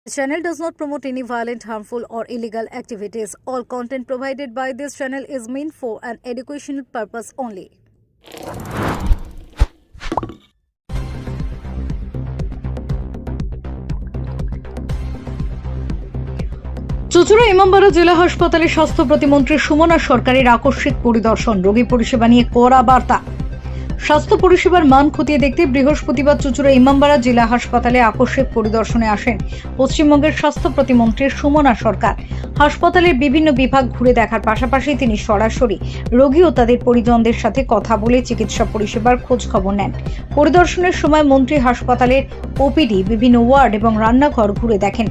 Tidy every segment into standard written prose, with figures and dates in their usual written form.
This channel does not promote any violent, harmful, or illegal activities. All content provided by this channel is meant for an educational purpose only. চুঁচুড়া ইমামবাড়া জেলা হাসপাতালে স্বাস্থ্য প্রতিমন্ত্রী সুমনা সরকারের আকস্মিক পরিদর্শন, রোগী পরিষেবা নিয়ে কড়া বার্তা। স্বাস্থ্য পরিষেবার মান খতিয়ে দেখতে বৃহস্পতিবার চুঁচুড়া ইমামবাড়া জেলা হাসপাতালে আকস্মিক পরিদর্শনে আসেন পশ্চিমবঙ্গের স্বাস্থ্য প্রতিমন্ত্রী সুমনা সরকার। হাসপাতালের বিভিন্ন বিভাগ ঘুরে দেখার পাশাপাশি তিনি সরাসরি রোগী ও তাদের পরিজনদের সাথে কথা বলে চিকিৎসা পরিষেবার খোঁজ খবর নেন। পরিদর্শনের সময় মন্ত্রী হাসপাতালের ওপিডি, বিভিন্ন ওয়ার্ড এবং রান্নাঘর ঘুরে দেখেন।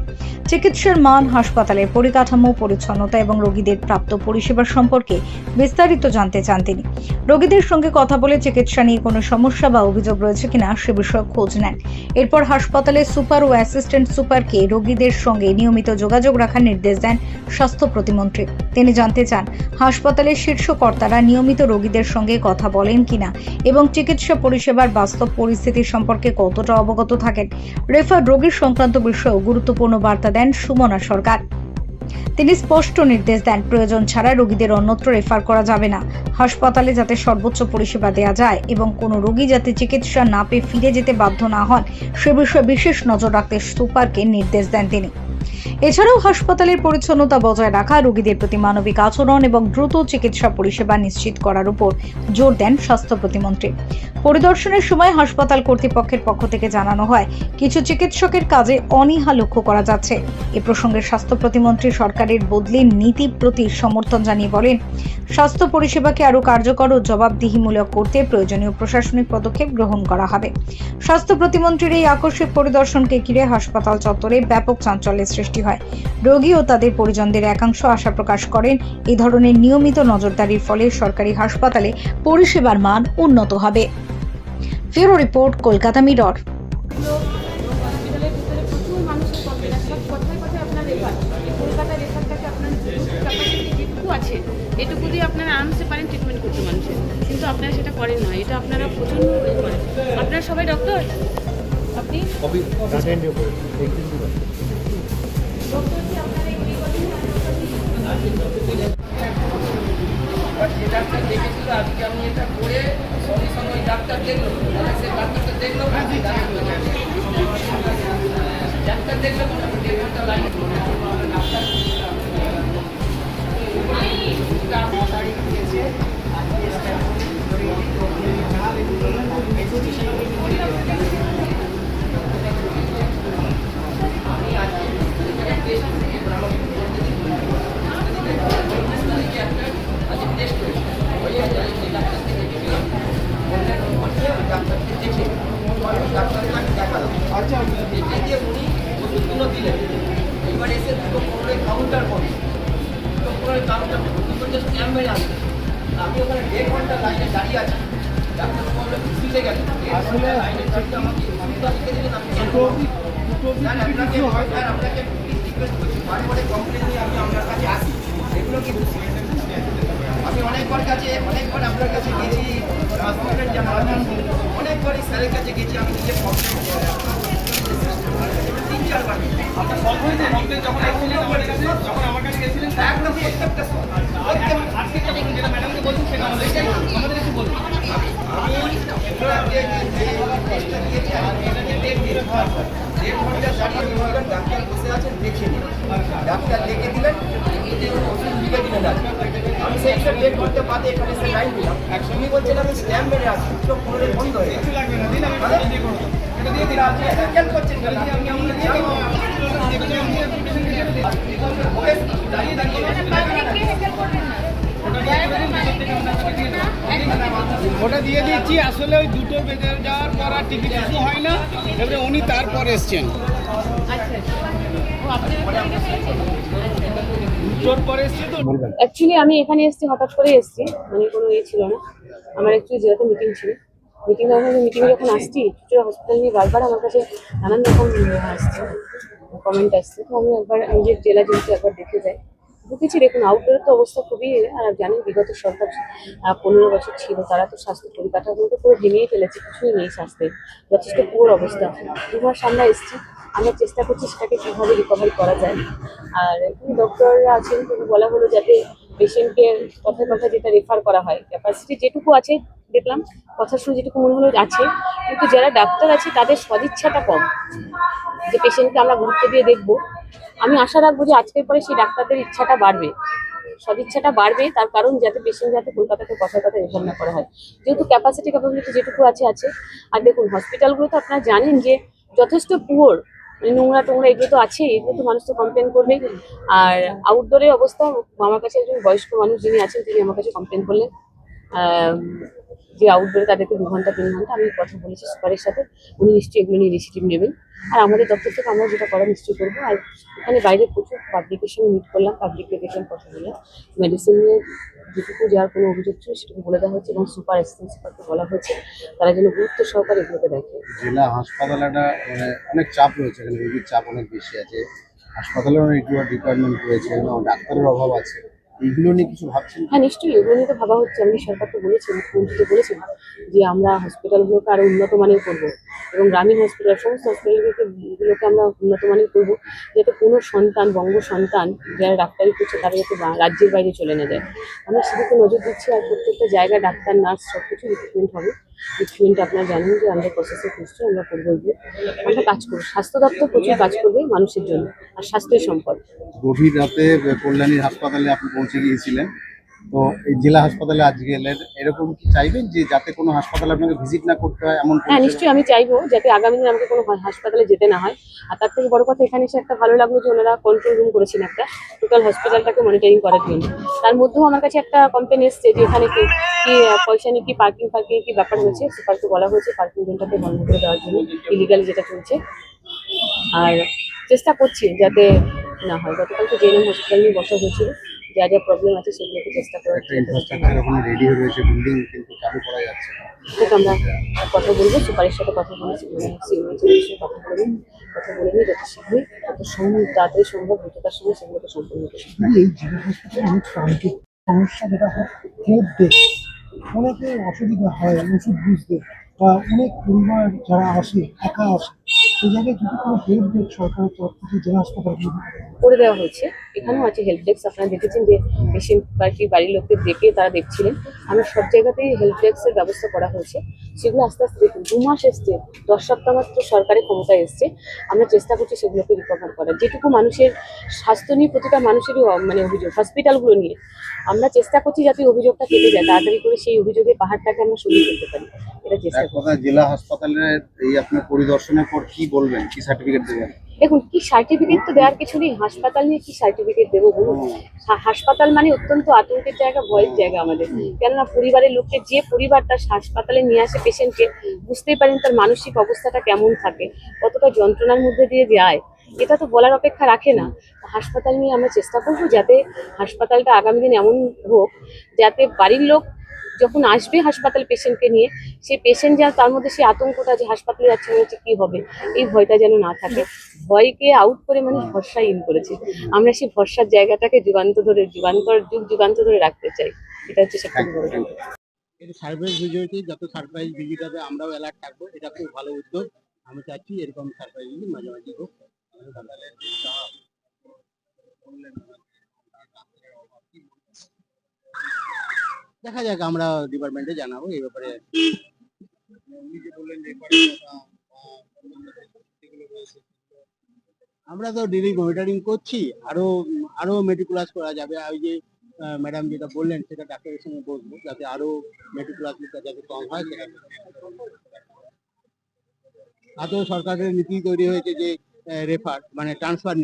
চিকিৎসার মান, হাসপাতালের পরিকাঠামো, পরিচ্ছন্নতা এবং রোগীদের প্রাপ্ত পরিষেবা সম্পর্কে বিস্তারিত জানতে চান তিনি। রোগীদের সঙ্গে কথা বলে চিকিৎসা নিয়ে কোনো সমস্যা বা অভিযোগ রয়েছে কিনা সে বিষয়ে খোঁজ নেন। এরপর হাসপাতালের সুপার ও অ্যাসিস্ট্যান্ট সুপারকে রোগীদের সঙ্গে নিয়মিত যোগাযোগ রাখার নির্দেশ দেন স্বাস্থ্য প্রতিমন্ত্রী। তিনি জানতে চান হাসপাতালের শীর্ষ কর্তারা নিয়মিত রোগীদের সঙ্গে কথা বলেন কিনা এবং চিকিৎসা পরিষেবার বাস্তব পরিস্থিতি সম্পর্কে কতটা অবগত থাকেন। রেফার রোগীর সংক্রান্ত বিষয়েও গুরুত্বপূর্ণ বার্তা দেন সুমনা সরকার। তিনি স্পষ্ট নির্দেশ দেন, প্রয়োজন ছাড়া রোগীদের অন্যত্র রেফার করা যাবে না। হাসপাতালে যাতে সর্বোচ্চ পরিষেবা দেওয়া যায় এবং কোনো রোগী যাতে চিকিৎসা না পেয়ে ফিরে যেতে বাধ্য না হন সে বিষয়ে বিশেষ নজর রাখতে সুপারকে নির্দেশ দেন তিনি। এছাড়াও হাসপাতালের পরিচ্ছন্নতা বজায় রাখা, রোগীদের প্রতি মানবিক আচরণ এবং দ্রুত চিকিৎসা পরিষেবা নিশ্চিত করার উপর জোর দেন স্বাস্থ্য প্রতিমন্ত্রী। পরিদর্শনের সময় হাসপাতাল কর্তৃপক্ষের পক্ষ থেকে জানানো হয়, কিছু চিকিৎসকের কাজে অনীহা লক্ষ্য করা যাচ্ছে। এ প্রসঙ্গে স্বাস্থ্য প্রতিমন্ত্রী সরকারের বদলির নীতি প্রতি সমর্থন জানিয়ে বলেন, স্বাস্থ্য পরিষেবাকে আরও কার্যকর ও জবাবদিহিমূলক করতে প্রয়োজনীয় প্রশাসনিক পদক্ষেপ গ্রহণ করা হবে। স্বাস্থ্য প্রতিমন্ত্রীর এই আকস্মিক পরিদর্শনকে ঘিরে হাসপাতাল চত্বরে ব্যাপক চাঞ্চল্যের সৃষ্টি হয়। রোগী ও তাদের পরিজনদের একাংশ আশা প্রকাশ করেন, এই ধরনের নিয়মিত নজরদারির ফলে সরকারি হাসপাতালে পরিষেবার মান উন্নত হবে। Bureau report, Kolkata mirror. এটুকু দিয়ে আপনারা আরামসে পারেন ট্রিটমেন্ট করতে মানুষের, কিন্তু আপনারা সেটা করেন না। এটা আপনারা প্রচন্ড করেন। আপনারা সবাই ডক্টর, আপনি যে ডাক্তার দেখেছিল আজকে আমি এটা করে সঙ্গে সঙ্গে ওই ডাক্তার দেখলো, সে ডাক্তারটা দেখলো, ডাক্তার দেখলো মোটামুটি 1 ঘন্টা লাইন দিলেন। এবার এসে দুটো পুরোনো কাউন্টার করবে, দুটো পুরোনো কাউন্টার দুটো ক্যাম্পে আসবে। আমি ওখানে 1.5 ঘন্টা লাইনে দাঁড়িয়ে আছি। ডাক্তার বললো বুঝতে গেছে আসলে লাইনে দাঁড়িয়ে আমাকে সুবিধা লিখে দিলেন। আমি আপনাকে রিকোয়েস্ট করছি, বারে বারে কমপ্লেন নিয়ে আমি আপনার কাছে আসি, এগুলো কিন্তু আমি অনেকবার আপনার কাছে গেছি, হসপিটাল জানালাম, অনেকবারই স্যারের কাছে গেছি, আমি নিজে কমপ্লেন 3-4 বার আপনার সব হয়েছে। যখন আমার কাছে গেছিলেন একদম প্রত্যেকটা যেটা ম্যাডামকে বলছেন সেটা আমাদের একটু বলুন। আমি ডাক্তার বসে আছেন, দেখে নিন, ডাক্তার লিখে দিলেন, ওষুধ লিখে দিলেন। আমি সেই 1.5 ঘন্টা বাদে এখানে এসে লাইন দিলাম। উনি বলছেন আমি স্ট্যাম্প মেরে আছি, দুটো পুরো বন্ধ হয়ে গেছে। ওটা দিয়ে দিচ্ছি। আসলে ওই দুটো বেজে যাওয়ার পর আর টিকিট ইস্যু হয় না, এবারে উনি তারপর এসছেন, দুটোর পরে এসছে। তো অ্যাকচুয়ালি আমি এখানে এসেছি, হঠাৎ করে এসেছি, মানে কোনো ছিল না। আমার অ্যাকচুয়ালি জেলাতে মিটিং ছিল। মিটিংয়ে যখন আসছি, চুঁচুড়া হসপিটাল নিয়ে বারবার আমার কাছে নানান রকম আসছে, কমেন্ট আসছে। তো আমি একবার নিজের জেলা যেহেতু একবার দেখে যাই, দেখেছি। দেখুন, আউটডোরের তো অবস্থা খুবই, আর জানি বিগত সরকার 15 বছর ছিল, তারা তো স্বাস্থ্য পরিকাঠামোটা পুরো ভেঙেই ফেলেছে, কিছুই নেই স্বাস্থ্যের, যথেষ্ট পুরো অবস্থা। 2 মাস আমরা এসেছি, আমরা চেষ্টা করছি সেটাকে কীভাবে রিকভারি করা যায়। আর এখানে ডক্টররা আছেন, কিন্তু বলা হলো যাতে পেশেন্টকে কথায় কথায় যেটা রেফার করা হয়, ক্যাপাসিটি যেটুকু আছে দেখলাম, কথা শুনে যেটুকু মনে হলো আছে, কিন্তু যারা ডাক্তার আছে তাদের সদিচ্ছাটা কম, যে পেশেন্টকে আমরা গুরুত্ব দিয়ে দেখবো। আমি আশা রাখবো যে আজকের পরে সেই ডাক্তারদের ইচ্ছাটা বাড়বে, সদিচ্ছাটা বাড়বে, তার কারণ যাতে পেশেন্ট যাতে কলকাতাকে কথায় কথায় রেফার না করা হয়, যেহেতু ক্যাপাবিলিটি যেটুকু আছে আছে। আর দেখুন হসপিটালগুলো তো আপনারা জানেন যে যথেষ্ট পুয়ার, মানে নোংরা টোংরা এগুলো তো আছে, এগুলো তো মানুষ তো কমপ্লেন করবে। আর আউটডোরের অবস্থা, আমার কাছে একজন বয়স্ক মানুষ যিনি আছেন তিনি আমার কাছে কমপ্লেন করলেন যে আউটডোরে তাদেরকে 2 ঘন্টা 3 ঘন্টা। আমি কথা বলেছি সুপারের সাথে, উনি নিশ্চয়ই এগুলো নিয়ে ইনিশিয়েটিভ নেবেন। আর আমাদের দপ্তর থেকে আমরা যেটা করা নিশ্চয়ই করবো। আর এখানে বাইরে প্রচুর পাবলিকের সঙ্গে মিট করলাম, পাবলিককে দেখলাম, কথা বললাম, মেডিসিনের যেটুকু যার কোনো অভিযোগ ছিল সেটুকু বলে দেওয়া হচ্ছে, এবং সুপার অ্যাসিস্ট্যান্ট সুপারকে বলা হয়েছে তারা যেন গুরুত্ব সহকারে এগুলোকে দেখে। জেলা হাসপাতালে মানে অনেক চাপ রয়েছে, এখানে রোগীর চাপ অনেক বেশি আছে, হাসপাতালের অনেক ডিপার্টমেন্ট রয়েছে, ডাক্তারের অভাব আছে, এইগুলো নিয়ে কিছু ভাবছেন? হ্যাঁ নিশ্চয়ই, এগুলো নিয়ে তো ভাবা হচ্ছে। আমি সরকারকে বলেছি, মুখ্যমন্ত্রীকে বলেছেন যে আমরা হসপিটালগুলোকে আরো উন্নত মানের করবো, এবং গ্রামীণ হসপিটাল সমস্ত হসপিটালগুলোকে আমরা উন্নত মানের করবো, যাতে কোনো সন্তান, বঙ্গ সন্তান যারা ডাক্তারি করছে তারা যাতে রাজ্যের বাইরে চলে না যায়। আমরা সেদিকে নজর দিচ্ছি। আর প্রত্যেকটা জায়গায় ডাক্তার, নার্স সব কিছু রিক্রুটমেন্ট হবে। রিক্রুটমেন্ট আপনারা জানেন যে আমাদের প্রসেসে নিশ্চয়ই আমরা করবো। এগুলো আমরা কাজ করবো, স্বাস্থ্য দপ্তর প্রচুর কাজ করবে মানুষের জন্য, আর স্বাস্থ্যই সম্পদ। গভীর রাতে কল্যাণী হাসপাতালে আপনি পৌঁছে গিয়েছিলেন, তো এই জেলা হাসপাতালে আজকে এলেন, এরকম কি চাইবেন যে যাতে কোনো হাসপাতালে আপনাকে ভিজিট না করতে হয় এমন? হ্যাঁ নিশ্চয়ই, আমি চাইবো যাতে আগামী দিনে আমাকে কোনো হাসপাতালে যেতে না হয়। আর তার থেকে বড় কথা, এখানে এসে একটা ভালো লাগলো যে ওনারা কন্ট্রোল রুম করেছেন একটা, টোটাল হসপিটালটাকে মনিটরিং করার জন্য। তার মধ্যেও আমার কাছে একটা কমপ্লেন এসছে যে এখানে কি পয়সা নিয়ে কি পার্কিং কি ব্যাপার হয়েছে। সুপারকে বলা হয়েছে পার্কিং জোনটাকে বন্ধ করে দেওয়ার জন্য, ইলিগালি যেটা চলছে। আর চেষ্টা করছি যাতে না হয়। গতকালকে জেএনএম হসপিটাল নিয়ে বসা হয়েছিল, যা যা প্রবলেম আছে সেগুলোকে চেষ্টা করার। একটা ইনফ্রাস্ট্রাকচার ওখানে রেডি হয়ে রয়েছে, বিল্ডিং কিন্তু চালু করা যাচ্ছে না। সেটা আমরা কথা বলবো, সুপারের সাথে কথা বলেছি, কথা বলে নিই যত শীঘ্রই, যত তাড়াতাড়ি সম্ভব দ্রুততার সঙ্গে সেগুলোকে সম্পূর্ণ করবো। এই জেলা হাসপাতালে অনেক প্রান্তিক সমস্যা যেটা হয়, হেল্প ডেস্ক, অনেকে অসুবিধা হয় ওষুধ বুঝতে, বা অনেক পরিবার যারা আসে একা আসে, সেই জায়গায় যদি কোনো হেল্প ডেস্ক সরকারের তরফ থেকে জেলা হাসপাতালগুলো করে দেওয়া হয়েছে। এখানেও আছে হেল্প ডেস্ক। আপনারা দেখেছেন যে পেশেন্ট বা কি বাড়ির লোককে ডেকে তারা দেখছিলেন। আমরা সব জায়গাতেই হেল্প ডেস্কের ব্যবস্থা করা হয়েছে। সেগুলো আস্তে আস্তে দেখুন 2 মাস এসছে, 10 সপ্তাহ মাত্র সরকারের ক্ষমতায় এসছে। আমরা চেষ্টা করছি সেগুলোকে রিকভার করার। যেটুকু মানুষের স্বাস্থ্য নিয়ে প্রতিটা মানুষেরই মানে অভিযোগ, হসপিটালগুলো নিয়ে আমরা চেষ্টা করছি যাতে অভিযোগটা কেটে যায়, তাড়াতাড়ি করে সেই অভিযোগের পাহাড়টাকে আমরা সরিয়ে ফেলতে পারি, এটা চেষ্টা এক করছি। কথা, জেলা হাসপাতালের এই আপনার পরিদর্শনের পর কি বলবেন, কি সার্টিফিকেট দেবেন? দেখুন, কি সার্টিফিকেট তো দেওয়ার কিছু নেই। হাসপাতাল নিয়ে কি সার্টিফিকেট দেবো বলুন? হাসপাতাল মানে অত্যন্ত আতঙ্কের জায়গা, ভয়ের জায়গা আমাদের। কেননা পরিবারের লোককে, যে পরিবার তার হাসপাতালে নিয়ে আসে পেশেন্টকে, বুঝতেই পারেন তার মানসিক অবস্থাটা কেমন থাকে, কতটা যন্ত্রণার মধ্যে দিয়ে যায়, এটা তো বলার অপেক্ষা রাখে না। হাসপাতাল নিয়ে আমরা চেষ্টা করবো যাতে হাসপাতালটা আগামী দিন এমন হোক যাতে বাড়ির লোক যখন আসবে হাসপাতাল পেশেন্টকে নিয়ে, সে পেশেন্ট যা তার মধ্যে সেই আতঙ্কটা যে হাসপাতালে যাচ্ছে মনে হচ্ছে কি হবে, এই ভয়টা যেন না থাকে। ভয়কে আউট করে মানুষ ভরসা ইন করেছে। আমরা সেই ভরসার জায়গাটাকে যুগ যুগান্তর ধরে রাখতে চাই। এটা হচ্ছে সবথেকে বড় কথা। এটা সারপ্রাইজ ভিজিটে, যত সারপ্রাইজ ভিজিট হবে আমরাও অ্যালার্ট থাকবো, এটা খুব ভালো উদ্যোগ। আমি চাচ্ছি এরকম সারপ্রাইজ ভিজিট মাঝে মাঝে হোক। দেখা যাক, আমরা ডিপার্টমেন্টে জানাবো এই ব্যাপারে। আমরা তো ডেলি মনিটরিং করছি, আরো আরো মেটিকুলাস করা যাবে। ওই যে ম্যাডাম যেটা বললেন সেটা ডাক্তারের সঙ্গে বলবো, যাতে আরো মেটিকুলাস যাতে কম হয় সেটা। আদৌ সরকারের নীতি তৈরি হয়েছে যে রেফার মানে ট্রান্সফার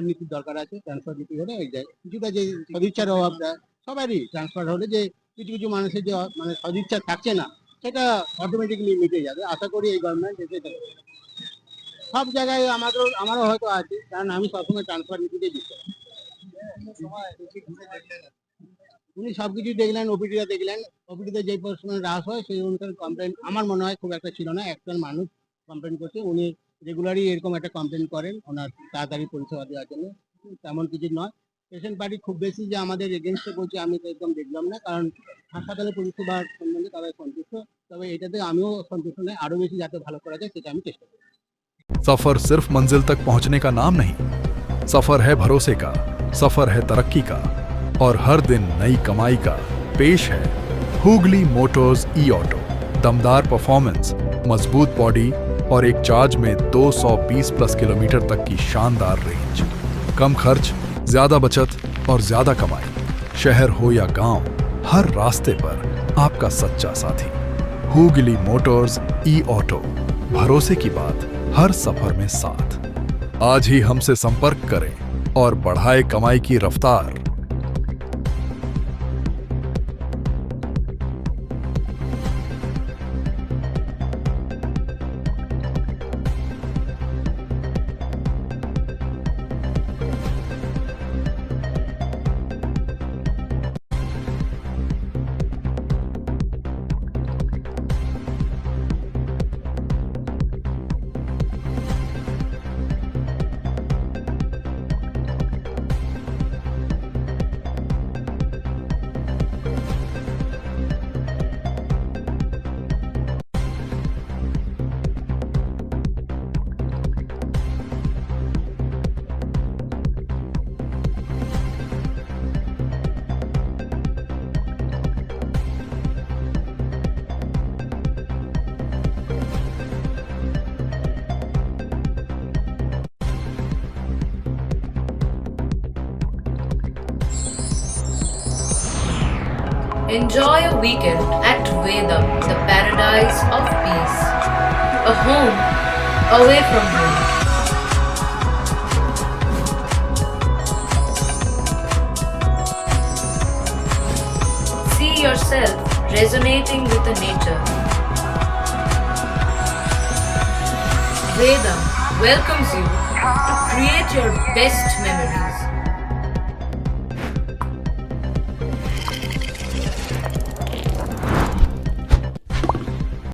নীতির দরকার আছে। ট্রান্সফার নীতি হলে এই যায় কিছুটা, যে সদিচ্ছার অভাবটা সবারই, ট্রান্সফার হলে যে কিছু কিছু মানুষের যে মানে সদিচ্ছা থাকছে না, সেটা অটোমেটিক্যালি মিটে যাবে। আশা করি এই গভর্নমেন্ট এসে সব জায়গায় আমারও হয়তো আছে, কারণ আমি সবসময় ট্রান্সফার নীতিতে দিতে। উনি সবকিছু দেখলেন, ওপিডিটা দেখলেন, ওপিডিতে যে পরিমাণে হ্রাস হয় সেই অনুসারে কমপ্লেন আমার মনে হয় খুব একটা ছিল না। একজন মানুষ কমপ্লেন করছে, উনি রেগুলারই এরকম একটা কমপ্লেন করেন ওনার তাড়াতাড়ি পরিষেবা দেওয়ার জন্য, তেমন কিছু নয়। পেশেন্ট পার্টি খুব বেশি যে আমাদের এগেনস্টে বলছে আমি তো একদম দেখলাম না, কারণ হাসপাতালের পরিষেবার সম্বন্ধে তারা সন্তুষ্ট। তবে এটাতে আমিও সন্তুষ্ট নয়, আরো বেশি যাতে ভালো করা যায় সেটা আমি চেষ্টা করি। सफर सिर्फ मंजिल तक पहुंचने का नाम नहीं, सफर है भरोसे का, सफर है तरक्की का, और हर दिन नई कमाई का। पेश है हुगली मोटर्स ई ऑटो। दमदार परफॉर्मेंस, मजबूत बॉडी और एक चार्ज में 220 प्लस किलोमीटर तक की शानदार रेंज। कम खर्च, ज्यादा बचत और ज्यादा कमाई। शहर हो या गांव, हर रास्ते पर आपका सच्चा साथी। हुगली मोटर्स ई ऑटो, भरोसे की बात हर सफर में साथ। आज ही हमसे संपर्क करें और बढ़ाए कमाई की रफ्तार। Enjoy a weekend at Vedam, the paradise of peace. A home away from home. See yourself resonating with the nature. Vedam welcomes you to create your best memories.